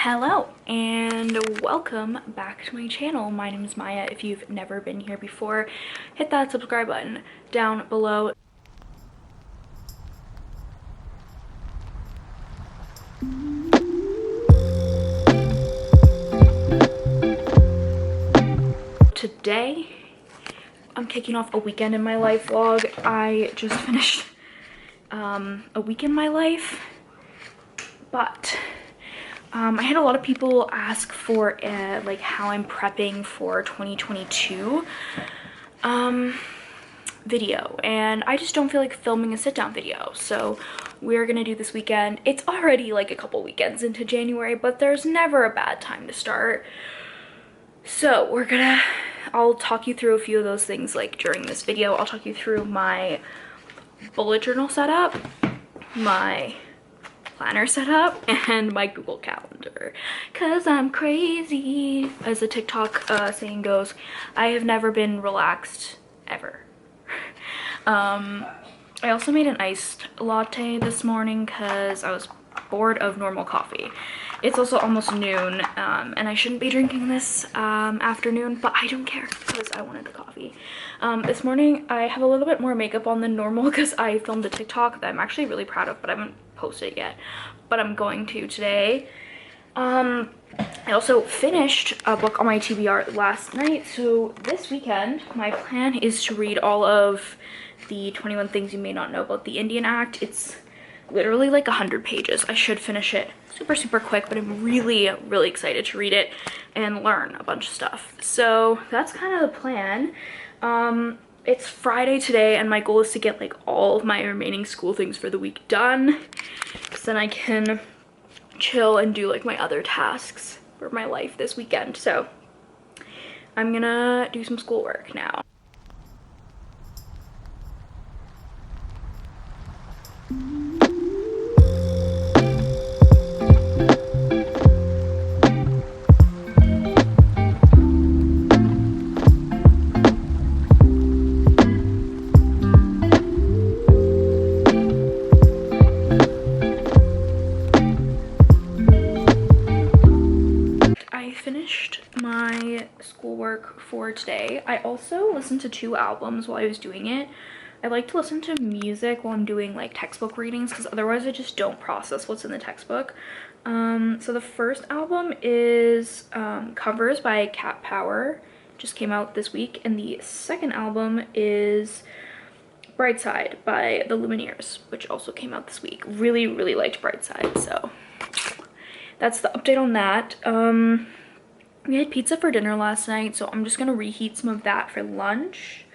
Hello and welcome back to my channel. My name is Maya. If you've never been here before, hit that subscribe button down below. Today I'm kicking off a weekend in my life vlog. I just finished a week in my life, but I had a lot of people ask for like how I'm prepping for 2022 video, and I just don't feel like filming a sit-down video, so we're gonna do this weekend. It's already like a couple weekends into January, but there's never a bad time to start. So I'll talk you through a few of those things like during this video. I'll talk you through my bullet journal setup, my planner setup, and my Google Calendar, cause I'm crazy, as the TikTok saying goes. I have never been relaxed ever. I also made an iced latte this morning because I was bored of normal coffee. It's also almost noon, and I shouldn't be drinking this afternoon, but I don't care because I wanted a coffee. This morning I have a little bit more makeup on than normal because I filmed a TikTok that I'm actually really proud of, but I haven't posted it yet, but I'm going to today. I also finished a book on my TBR last night, so this weekend my plan is to read all of the 21 Things You May Not Know About the Indian Act. It's literally like 100 pages. I should finish it super quick, but I'm really excited to read it and learn a bunch of stuff. So that's kind of the plan. It's Friday today, and my goal is to get like all of my remaining school things for the week done, because then I can chill and do like my other tasks for my life this weekend. So I'm gonna do some schoolwork now. Finished my schoolwork for today. I also listened to 2 albums while I was doing it. I like to listen to music while I'm doing like textbook readings, because otherwise I just don't process what's in the textbook. So the first album is Covers by Cat Power, just came out this week, and the second album is Brightside by the Lumineers, which also came out this week. Really liked Brightside, so that's the update on that. We had pizza for dinner last night, so I'm just gonna reheat some of that for lunch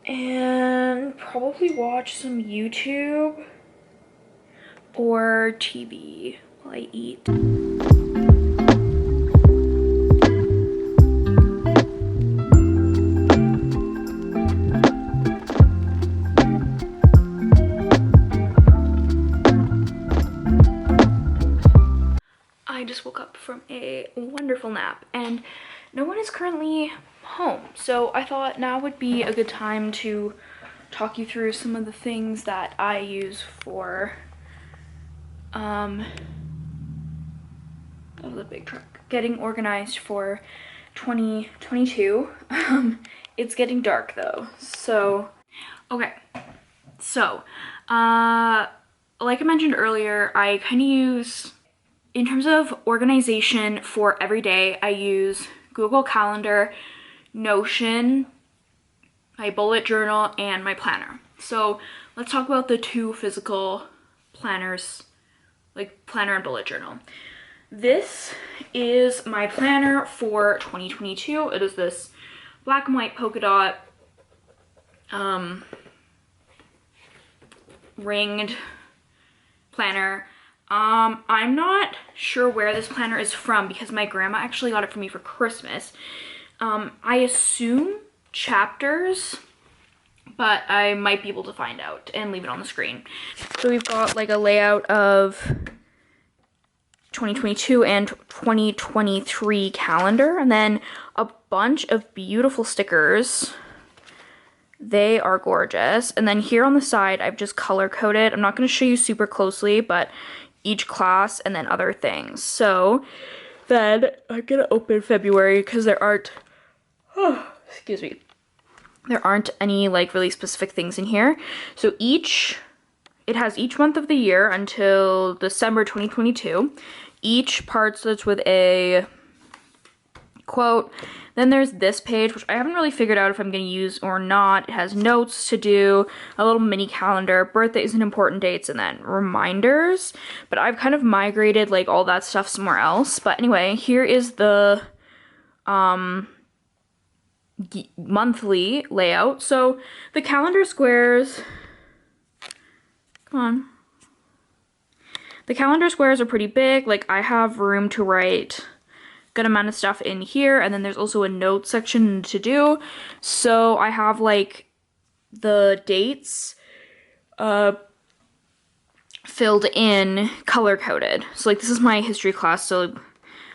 and probably watch some YouTube or TV while I eat. I just woke up from a wonderful nap, and no one is currently home, so I thought now would be a good time to talk you through some of the things that I use for that was a big truck, getting organized for 2022. It's getting dark though, so okay, so like I mentioned earlier, I kind of use, in terms of organization for every day, I use Google Calendar, Notion, my bullet journal, and my planner. So let's talk about the 2 physical planners, like planner and bullet journal. This is my planner for 2022. It is this black and white polka dot ringed planner. I'm not sure where this planner is from because my grandma actually got it for me for Christmas. I assume Chapters, but I might be able to find out and leave it on the screen. So we've got like a layout of 2022 and 2023 calendar, and then a bunch of beautiful stickers. They are gorgeous. And then here on the side, I've just color coded. I'm not going to show you super closely, but each class, and then other things. So then I'm gonna open February because there aren't, excuse me, there aren't any like really specific things in here. So it has each month of the year until December 2022. Each part starts with a quote. Then there's this page, which I haven't really figured out if I'm going to use or not. It has notes to do, a little mini calendar, birthdays and important dates, and then reminders. But I've kind of migrated like all that stuff somewhere else. But anyway, here is the monthly layout. So the calendar squares, come on. The calendar squares are pretty big. Like I have room to write good amount of stuff in here, and then there's also a note section to do. So I have like the dates filled in color coded. So like this is my history class, so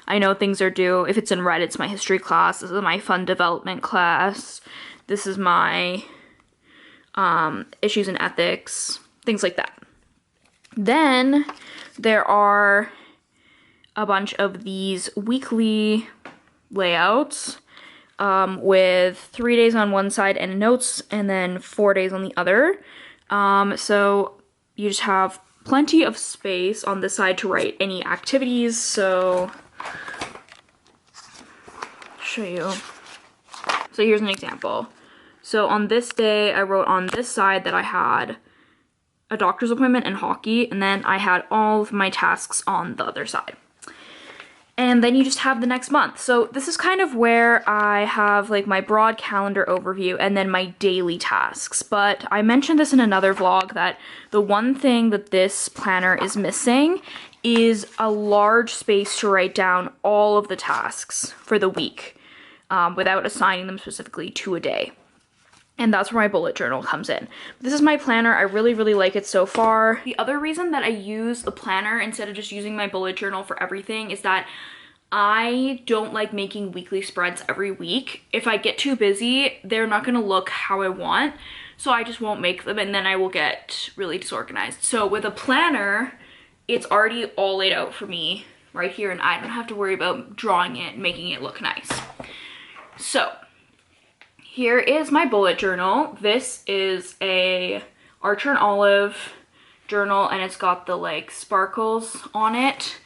I know things are due. If it's in red, it's my history class. This is my fun development class. This is my issues and ethics, things like that. Then there are a bunch of these weekly layouts with 3 days on one side and notes, and then 4 days on the other. So you just have plenty of space on this side to write any activities. So I'll show you. So here's an example. So on this day, I wrote on this side that I had a doctor's appointment and hockey, and then I had all of my tasks on the other side. And then you just have the next month. So this is kind of where I have like my broad calendar overview and then my daily tasks. But I mentioned this in another vlog that the one thing that this planner is missing is a large space to write down all of the tasks for the week without assigning them specifically to a day. And that's where my bullet journal comes in. This is my planner. I really, really like it so far. The other reason that I use the planner instead of just using my bullet journal for everything is that I don't like making weekly spreads every week. If I get too busy, they're not gonna look how I want, so I just won't make them, and then I will get really disorganized. So with a planner, it's already all laid out for me right here, and I don't have to worry about drawing it and making it look nice. So here is my bullet journal. This is a Archer and Olive journal, and it's got the like sparkles on it.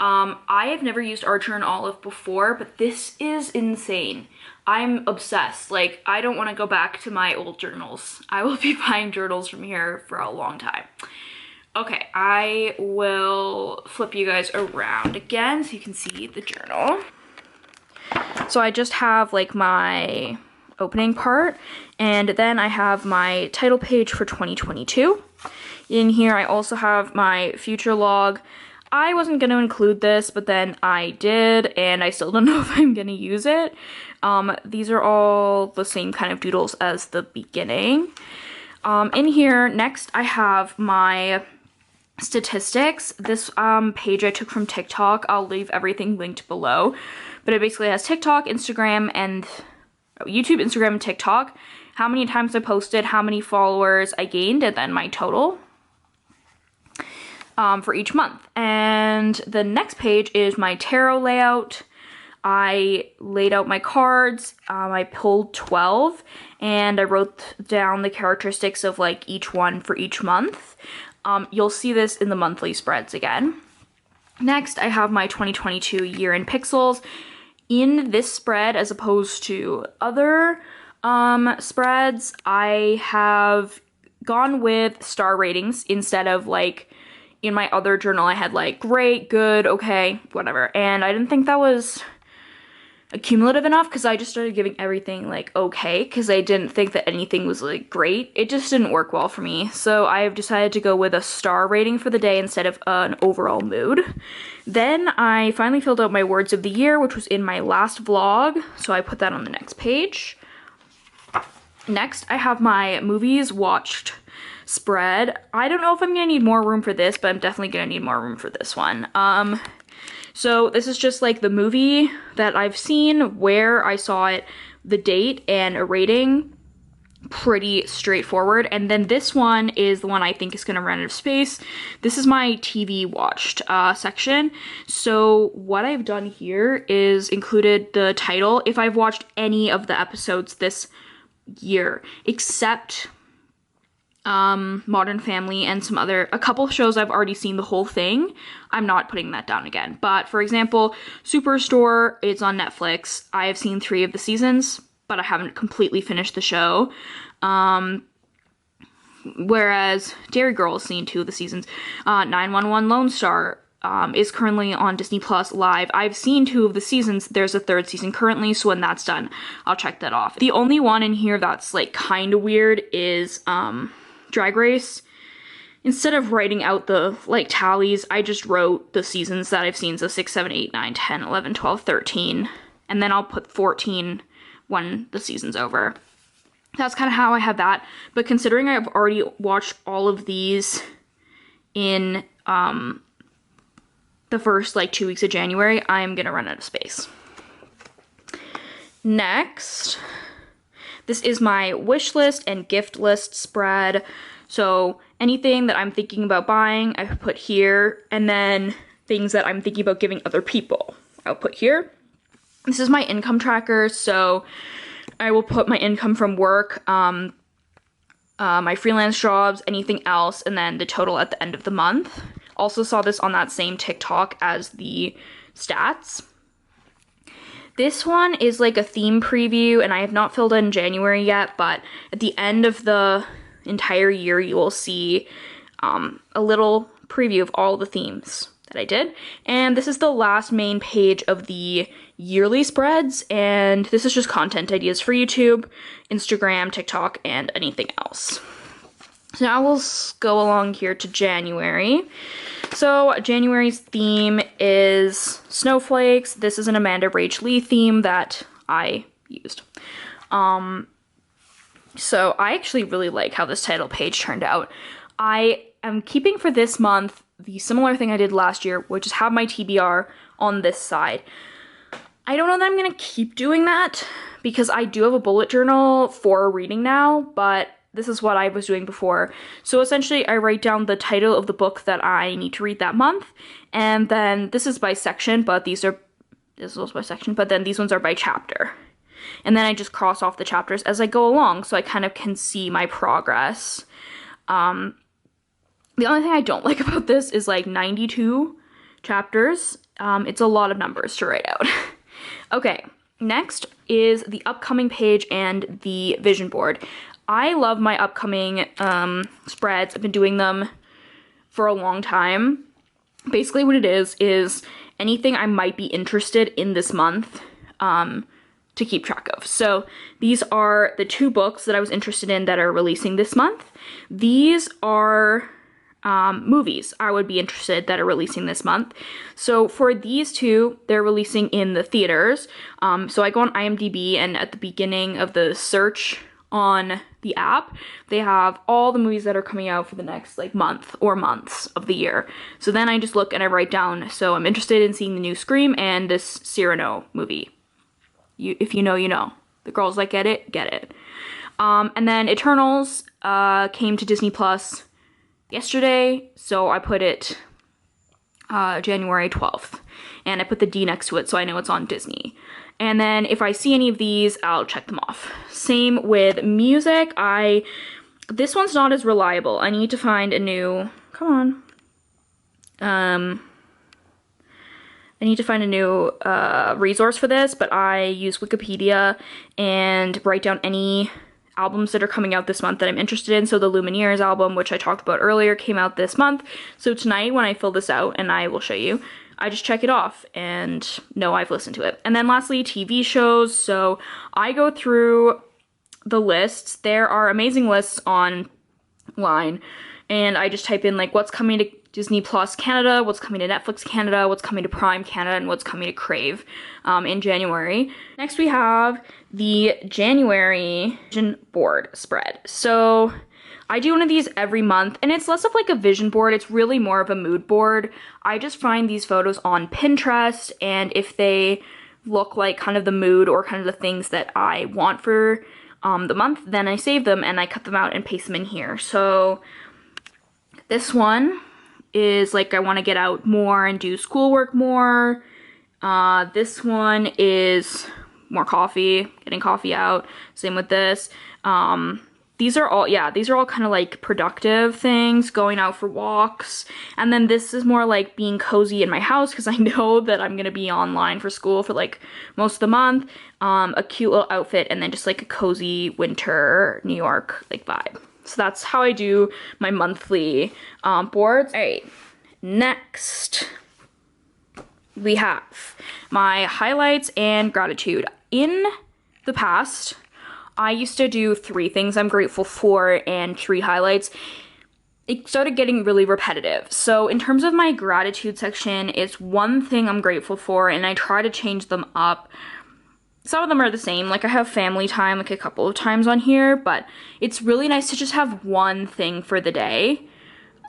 I have never used Archer and Olive before, but this is insane. I'm obsessed. Like, I don't want to go back to my old journals. I will be buying journals from here for a long time. Okay, I will flip you guys around again so you can see the journal. So I just have like my opening part, and then I have my title page for 2022. In here I also have my future log. I wasn't going to include this, but then I did, and I still don't know if I'm going to use it. These are all the same kind of doodles as the beginning. In here, next I have my statistics. This page I took from TikTok. I'll leave everything linked below, but it basically has TikTok, Instagram, and YouTube, Instagram, and TikTok. How many times I posted, how many followers I gained, and then my total for each month. And the next page is my tarot layout. I laid out my cards. I pulled 12, and I wrote down the characteristics of like each one for each month. You'll see this in the monthly spreads again. Next, I have my 2022 year in pixels. In this spread, as opposed to other spreads, I have gone with star ratings instead of like in my other journal I had like great, good, okay, whatever. And I didn't think that was accumulative enough because I just started giving everything like okay because I didn't think that anything was like great. It just didn't work well for me. So I have decided to go with a star rating for the day instead of an overall mood. Then I finally filled out my words of the year, which was in my last vlog. So I put that on the next page. Next, I have my movies watched spread. I don't know if I'm gonna need more room for this, but I'm definitely gonna need more room for this one. So this is just like the movie that I've seen, where I saw it, the date, and a rating. pretty straightforward. And then this one is the one I think is going to run out of space. This is my TV watched section. So what I've done here is included the title if I've watched any of the episodes this year, except Modern Family and a couple of shows I've already seen the whole thing. I'm not putting that down again. But for example, Superstore, it's on Netflix. I have seen 3 of the seasons, but I haven't completely finished the show. Whereas Dairy Girl has seen 2 of the seasons. 911 Lone Star is currently on Disney Plus live. I've seen 2 of the seasons. There's a 3rd season currently, so when that's done, I'll check that off. The only one in here that's like kind of weird is Drag Race. Instead of writing out the like tallies, I just wrote the seasons that I've seen, so 6, 7, 8, 9, 10, 11, 12, 13, and then I'll put 14 when the season's over. That's kind of how I have that, but considering I've already watched all of these in the first like 2 weeks of January, I'm gonna run out of space. Next, this is my wish list and gift list spread. So anything that I'm thinking about buying, I put here, and then things that I'm thinking about giving other people, I'll put here. This is my income tracker, so I will put my income from work, my freelance jobs, anything else, and then the total at the end of the month. Also saw this on that same TikTok as the stats. This one is like a theme preview, and I have not filled in January yet, but at the end of the entire year, you will see a little preview of all the themes that I did. And this is the last main page of the yearly spreads, and this is just content ideas for YouTube, Instagram, TikTok, and anything else. So now we'll go along here to January. So January's theme is snowflakes. This is an Amanda Rach Lee theme that I used. So I actually really like how this title page turned out. I am keeping for this month the similar thing I did last year, which is have my TBR on this side. I don't know that I'm going to keep doing that because I do have a bullet journal for reading now, but this is what I was doing before. So essentially I write down the title of the book that I need to read that month, and then this is by section, but this is also by section, but then these ones are by chapter. And then I just cross off the chapters as I go along, so I kind of can see my progress. The only thing I don't like about this is like 92 chapters. It's a lot of numbers to write out. Okay, next is the upcoming page and the vision board. I love my upcoming spreads. I've been doing them for a long time. Basically what it is anything I might be interested in this month to keep track of. So these are the 2 books that I was interested in that are releasing this month. These are movies I would be interested that are releasing this month. So for these 2, they're releasing in the theaters. So I go on IMDb, and at the beginning of the search on the app, they have all the movies that are coming out for the next like month or months of the year. So then I just look and I write down, so I'm interested in seeing the new Scream and this Cyrano movie. If you know, you know. The girls that get it, get it. And then Eternals came to Disney Plus yesterday, so I put it January 12th. And I put the D next to it so I know it's on Disney. And then if I see any of these, I'll check them off. Same with music. This one's not as reliable. I need to find a new, come on. I need to find a new resource for this, but I use Wikipedia and write down any albums that are coming out this month that I'm interested in. So the Lumineers album, which I talked about earlier, came out this month. So tonight when I fill this out, and I will show you, I just check it off and know I've listened to it. And then lastly, TV shows. So I go through the lists. There are amazing lists online, and I just type in like what's coming to Disney Plus Canada, what's coming to Netflix Canada, what's coming to Prime Canada, and what's coming to Crave in January. Next we have the January vision board spread. So I do one of these every month, and it's less of like a vision board, it's really more of a mood board. I just find these photos on Pinterest, and if they look like kind of the mood or kind of the things that I want for the month, then I save them and I cut them out and paste them in here. So this one is like I want to get out more and do schoolwork more. This one is more coffee, getting coffee out. Same with this. These are all kind of like productive things, going out for walks. And then this is more like being cozy in my house because I know that I'm gonna be online for school for like most of the month. A cute little outfit and then just like a cozy winter New York like vibe. So that's how I do my monthly boards. All right, next we have my highlights and gratitude. In the past, I used to do 3 things I'm grateful for and 3 highlights. It started getting really repetitive. So in terms of my gratitude section, it's 1 thing I'm grateful for and I try to change them up. Some of them are the same, like I have family time like a couple of times on here, but it's really nice to just have 1 thing for the day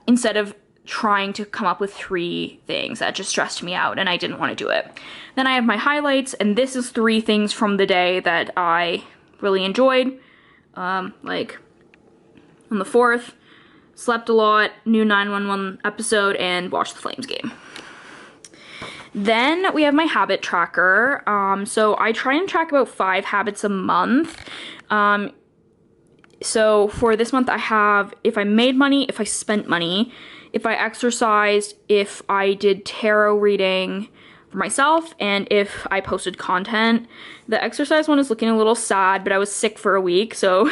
instead of trying to come up with 3 things. That just stressed me out and I didn't want to do it. Then I have my highlights, and this is 3 things from the day that I really enjoyed. Like on the 4th, slept a lot, new 911 episode, and watched the Flames game. Then we have my habit tracker. So I try and track about 5 habits a month. So for this month I have if I made money, if I spent money, if I exercised, if I did tarot reading for myself, and if I posted content. The exercise one is looking a little sad, but I was sick for a week, so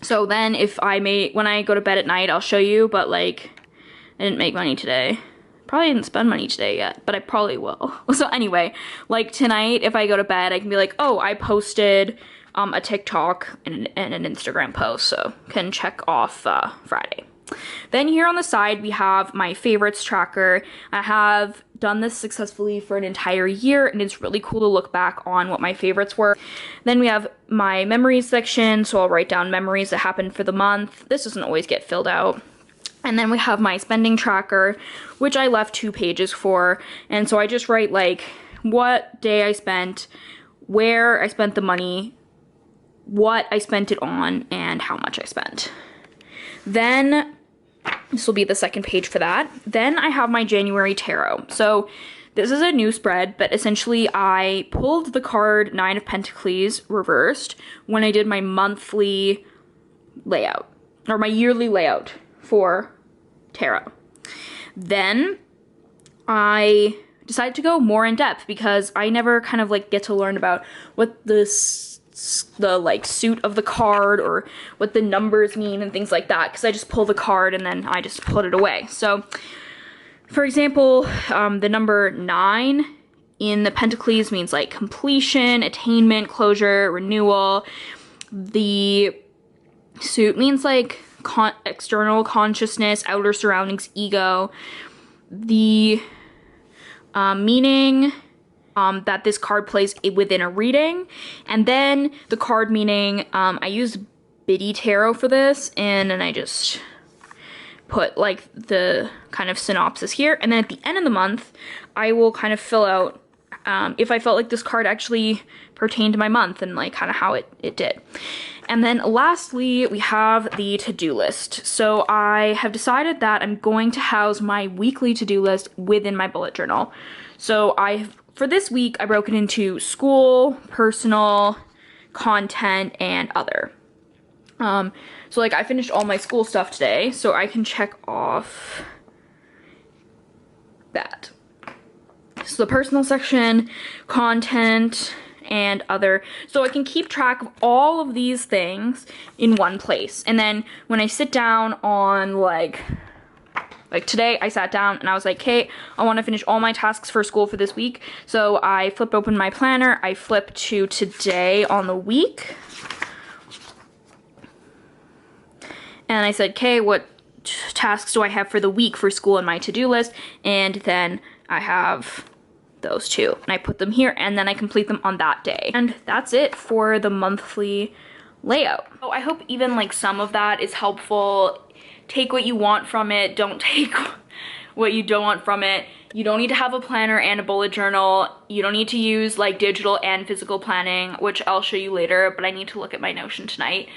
so then when I go to bed at night, I'll show you, but like I didn't make money today. Probably didn't spend money today yet, but I probably will. So anyway, like tonight, if I go to bed, I can be like, oh, I posted a TikTok and an Instagram post, so can check off Friday. Then here on the side, we have my favorites tracker. I have done this successfully for an entire year, and it's really cool to look back on what my favorites were. Then we have my memories section, so I'll write down memories that happened for the month. This doesn't always get filled out. And then we have my spending tracker, which I left 2 pages for. And so I just write like what day I spent, where I spent the money, what I spent it on, and how much I spent. Then this will be the second page for that. Then I have my January tarot. So this is a new spread, but essentially I pulled the card 9 of Pentacles reversed when I did my monthly layout, or my yearly layout for tarot. Then I decided to go more in depth because I never kind of like get to learn about what the like suit of the card or what the numbers mean and things like that, because I just pull the card and then I just put it away. So for example, the number 9 in the Pentacles means like completion, attainment, closure, renewal. The suit means like external consciousness, outer surroundings, ego. The meaning that this card plays within a reading, and then the card meaning, I used Biddy Tarot for this, and then I just put like the kind of synopsis here, and then at the end of the month, I will kind of fill out if I felt like this card actually pertained to my month and like kind of how it did. And then lastly, we have the to-do list. So I have decided that I'm going to house my weekly to-do list within my bullet journal. So for this week, I broke it into school, personal, content, and other. So like I finished all my school stuff today, so I can check off that. So the personal section, content, and other. So I can keep track of all of these things in one place. And then when I sit down on like today, I sat down and I was like, okay, I want to finish all my tasks for school for this week. So I flipped open my planner. I flipped to today on the week. And I said, okay, what tasks do I have for the week for school in my to-do list? And then I have those 2. And I put them here and then I complete them on that day. And that's it for the monthly layout. So I hope even like some of that is helpful. Take what you want from it. Don't take what you don't want from it. You don't need to have a planner and a bullet journal. You don't need to use like digital and physical planning, which I'll show you later, but I need to look at my Notion tonight.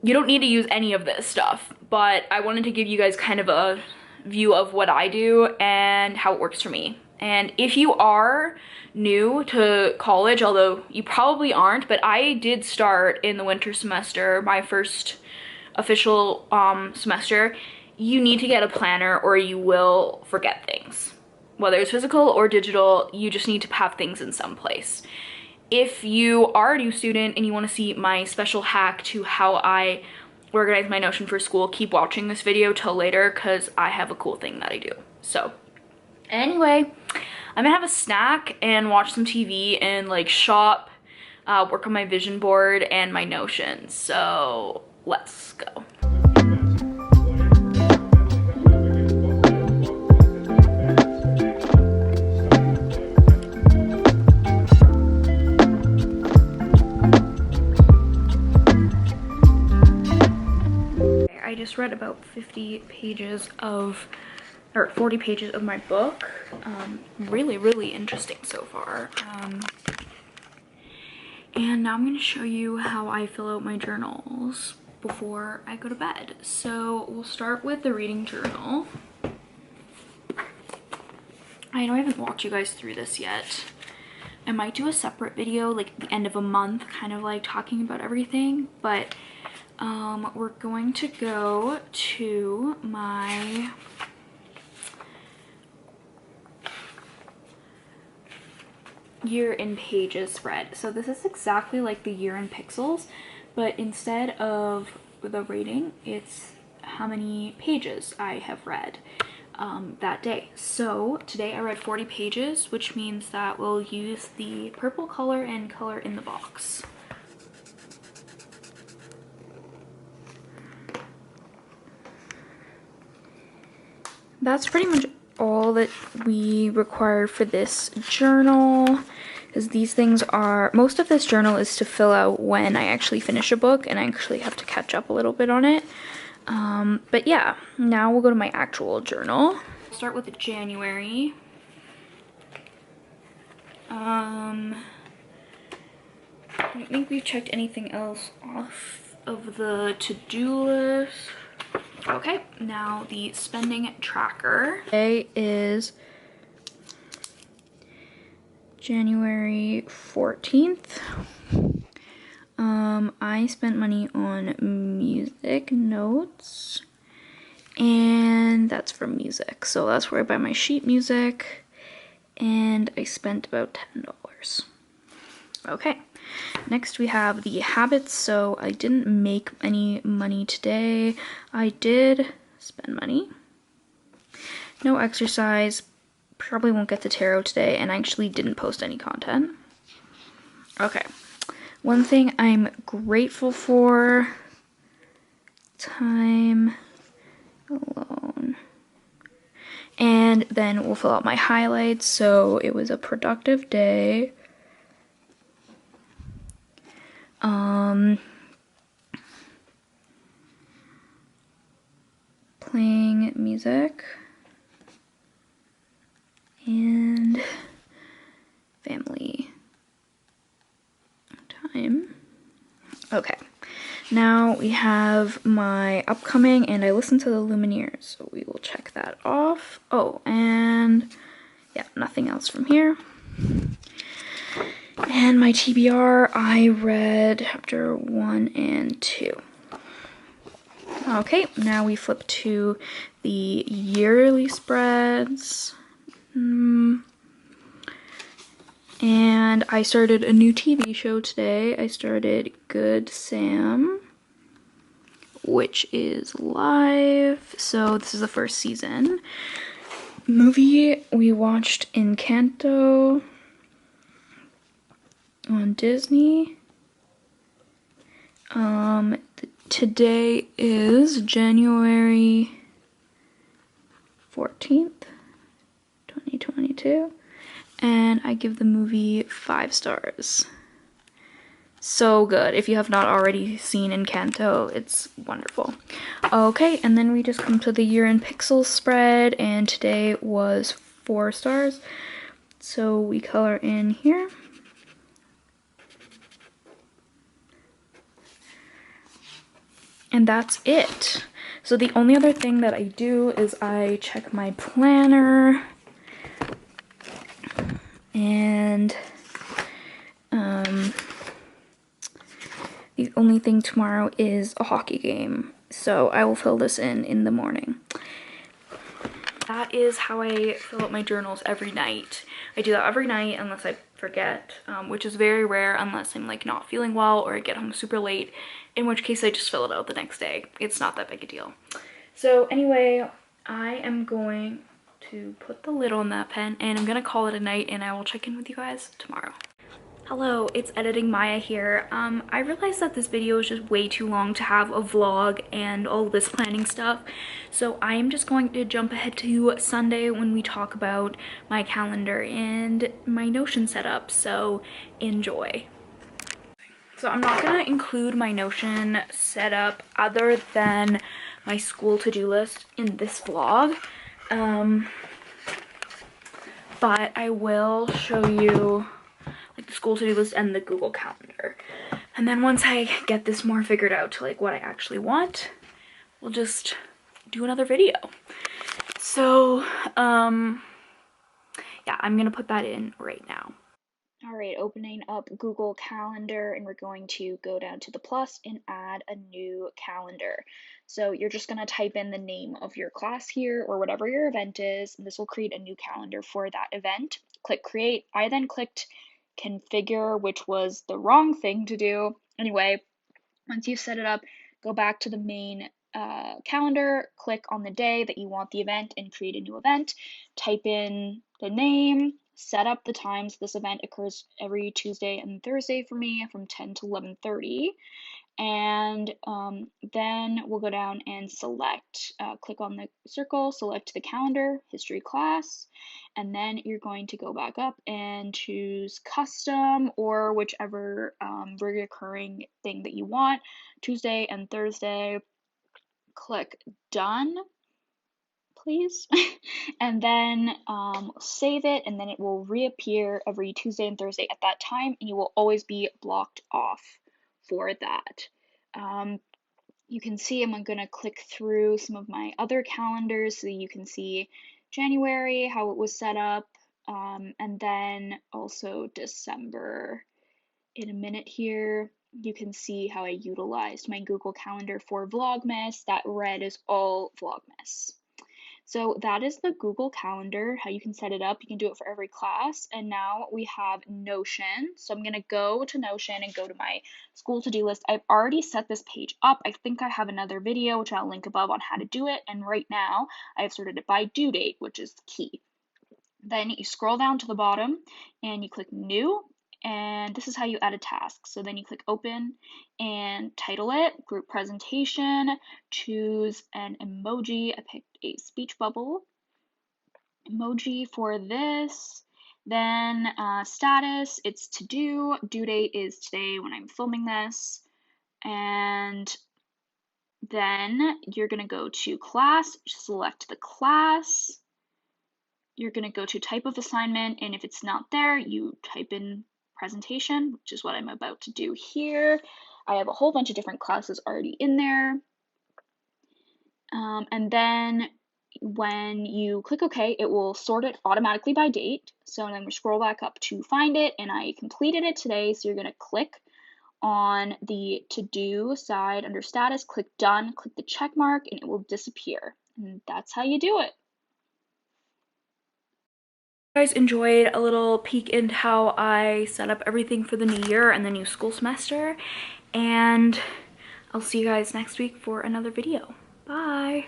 You don't need to use any of this stuff, but I wanted to give you guys kind of a view of what I do and how it works for me. And if you are new to college, although you probably aren't, but I did start in the winter semester, my first official semester, you need to get a planner or you will forget things. Whether it's physical or digital, you just need to have things in some place. If you are a new student and you want to see my special hack to how I organize my Notion for school, keep watching this video till later because I have a cool thing that I do. So anyway, I'm gonna have a snack and watch some TV and like shop, work on my vision board and my Notion. So let's go. I just read about 50 pages of, or 40 pages of my book. Really interesting so far. And now I'm going to show you how I fill out my journals before I go to bed. So we'll start with the reading journal. I know I haven't walked you guys through this yet. I might do a separate video like at the end of a month, kind of like talking about everything, but we're going to go to my year in pages read. So this is exactly like the year in pixels, but instead of the rating, it's how many pages I have read that day. So today I read 40 pages, which means that we'll use the purple color and color in the box. That's pretty much all that we require for this journal, because these things are, most of this journal is to fill out when I actually finish a book, and I actually have to catch up a little bit on it. But yeah, now we'll go to my actual journal. I'll start with January. I don't think we've checked anything else off of the to-do list. Okay, now the spending tracker. Today is January 14th. I spent money on music notes, and that's for music. So that's where I buy my sheet music, and I spent about $10. Okay. Next we have the habits. So I didn't make any money today. I did spend money. No exercise. Probably won't get the tarot today, and I actually didn't post any content. Okay. One thing I'm grateful for, time alone. And then we'll fill out my highlights. So it was a productive day. Playing music and family time. Okay, now we have my upcoming, and I listened to the Lumineers, so we will check that off. Oh, and yeah, nothing else from here. And my TBR, I read chapter 1 and 2. Okay, now we flip to the yearly spreads. And I started a new TV show today. I started Good Sam, which is live. So this is the first season. Movie, we watched Encanto on Disney. Today is January 14th, 2022, and I give the movie 5 stars. So good. If you have not already seen Encanto, it's wonderful. Okay, and then we just come to the year-end pixels spread, and today was 4 stars. So we color in here. And that's it. So the only other thing that I do is I check my planner, and the only thing tomorrow is a hockey game. So I will fill this in the morning. That is how I fill out my journals every night. I do that every night unless I forget, which is very rare unless I'm like not feeling well or I get home super late, in which case I just fill it out the next day. It's not that big a deal. So anyway, I am going to put the lid on that pen and I'm gonna call it a night, and I will check in with you guys tomorrow. Hello, it's Editing Maya here. I realized that this video is just way too long to have a vlog and all this planning stuff, so I am just going to jump ahead to Sunday when we talk about my calendar and my Notion setup, so enjoy. So I'm not gonna include my Notion setup other than my school to-do list in this vlog, but I will show you like the school to-do list and the Google Calendar. And then once I get this more figured out to like what I actually want, we'll just do another video. So, yeah, I'm gonna put that in right now. All right, opening up Google Calendar, and we're going to go down to the plus and add a new calendar. So you're just going to type in the name of your class here or whatever your event is, and this will create a new calendar for that event. Click create. I then clicked configure, which was the wrong thing to do. Anyway, once you've set it up, go back to the main calendar, click on the day that you want the event and create a new event. Type in the name, set up the times. This event occurs every Tuesday and Thursday for me from 10 to 11:30. And then we'll go down and select, click on the circle, select the calendar, history class, and then you're going to go back up and choose custom or whichever recurring thing that you want, Tuesday and Thursday. Click done, please, and then save it, and then it will reappear every Tuesday and Thursday at that time, and you will always be blocked off for that. You can see I'm going to click through some of my other calendars so you can see January, how it was set up, and then also December. In a minute here, you can see how I utilized my Google Calendar for Vlogmas. That red is all Vlogmas. So that is the Google Calendar, how you can set it up. You can do it for every class. And now we have Notion. So I'm going to go to Notion and go to my school to-do list. I've already set this page up. I think I have another video, which I'll link above, on how to do it. And right now I have sorted it by due date, which is key. Then you scroll down to the bottom and you click New. And this is how you add a task. So then you click open and title it, group presentation, choose an emoji. I picked a speech bubble emoji for this. Then status, it's to do. Due date is today when I'm filming this. And then you're going to go to class, select the class. You're going to go to type of assignment, and if it's not there, you type in presentation, which is what I'm about to do here. I have a whole bunch of different classes already in there. And then when you click OK, it will sort it automatically by date. So then we scroll back up to find it, and I completed it today. So you're going to click on the to-do side under status, click done, click the check mark, and it will disappear. And that's how you do it. Guys enjoyed a little peek into how I set up everything for the new year and the new school semester, and I'll see you guys next week for another video. Bye.